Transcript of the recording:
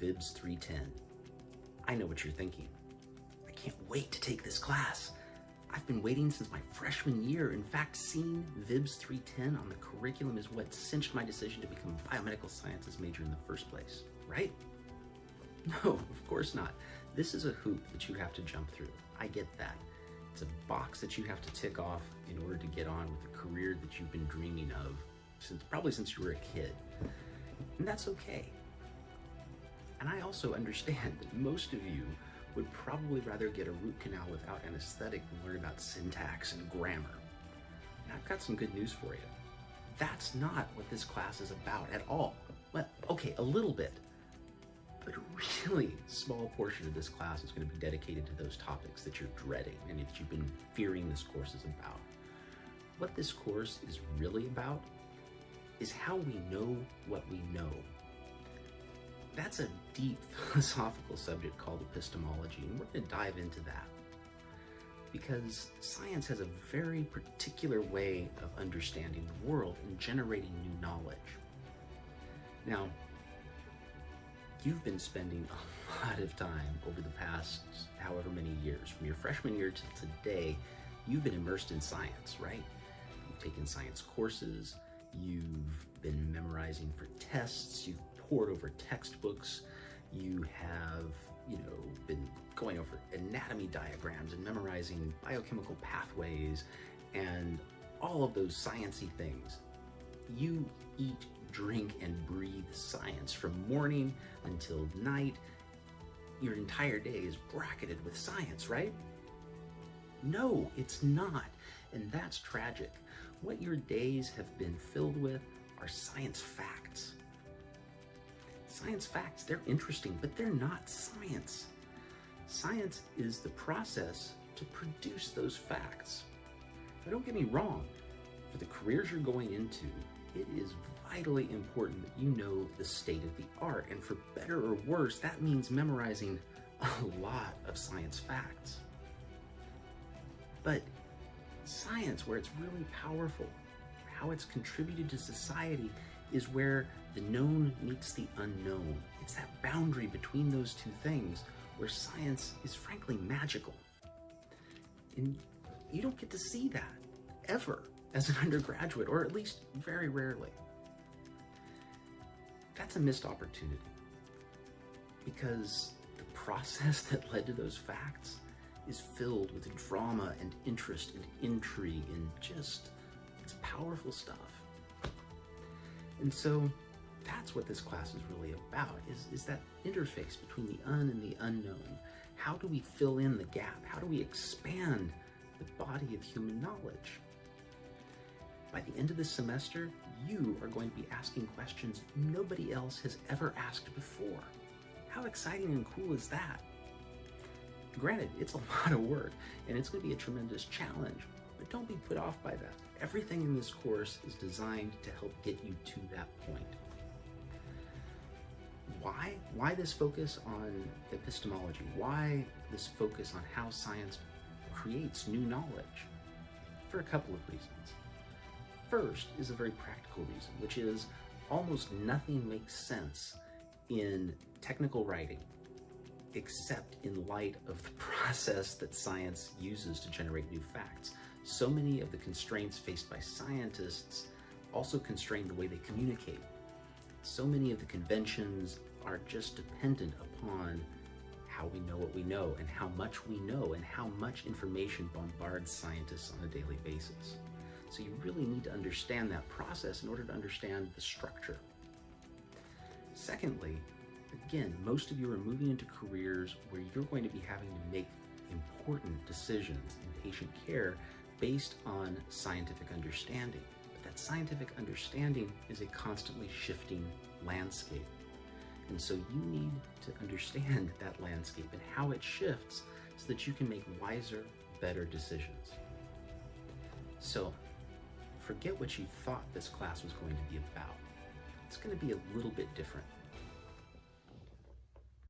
VIBS 310. I know what you're thinking. I can't wait to take this class. I've been waiting since my freshman year. In fact, seeing VIBS 310 on the curriculum is what cinched my decision to become a biomedical sciences major in the first place, right? No, of course not. This is a hoop that you have to jump through. I get that. It's a box that you have to tick off in order to get on with the career that you've been dreaming of probably since you were a kid. And that's okay. And I also understand that most of you would probably rather get a root canal without anesthetic than learn about syntax and grammar. And I've got some good news for you. That's not what this class is about at all. Well, okay, a little bit, but a really small portion of this class is going to be dedicated to those topics that you're dreading and that you've been fearing this course is about. What this course is really about is how we know what we know. That's a deep philosophical subject called epistemology, and we're going to dive into that because science has a very particular way of understanding the world and generating new knowledge. Now, you've been spending a lot of time over the past however many years, from your freshman year to today, you've been immersed in science, right? You've taken science courses, you've been memorizing for tests, you've pored over textbooks, you have, been going over anatomy diagrams and memorizing biochemical pathways and all of those sciencey things. You eat, drink, and breathe science from morning until night. Your entire day is bracketed with science, right? No, it's not, and that's tragic. What your days have been filled with are science facts. Science facts, they're interesting, but they're not science. Science is the process to produce those facts. Now, don't get me wrong, for the careers you're going into, it is vitally important that you know the state of the art, and for better or worse, that means memorizing a lot of science facts. But science, where it's really powerful, how it's contributed to society, is where the known meets the unknown. It's that boundary between those two things where science is frankly magical. And you don't get to see that ever as an undergraduate, or at least very rarely. That's a missed opportunity because the process that led to those facts is filled with drama and interest and intrigue and just, it's powerful stuff. And so that's what this class is really about, is that interface between the un and the unknown. How do we fill in the gap? How do we expand the body of human knowledge? By the end of this semester, you are going to be asking questions nobody else has ever asked before. How exciting and cool is that? Granted, it's a lot of work, and it's going to be a tremendous challenge, but don't be put off by that. Everything in this course is designed to help get you to that point. Why this focus on epistemology? Why this focus on how science creates new knowledge? For a couple of reasons. First is a very practical reason, which is almost nothing makes sense in technical writing except in light of the process that science uses to generate new facts. So many of the constraints faced by scientists also constrain the way they communicate. So many of the conventions are just dependent upon how we know what we know and how much we know and how much information bombards scientists on a daily basis. So you really need to understand that process in order to understand the structure. Secondly, again, most of you are moving into careers where you're going to be having to make important decisions in patient care based on scientific understanding. But that scientific understanding is a constantly shifting landscape. And so you need to understand that landscape and how it shifts so that you can make wiser, better decisions. So forget what you thought this class was going to be about. It's going to be a little bit different.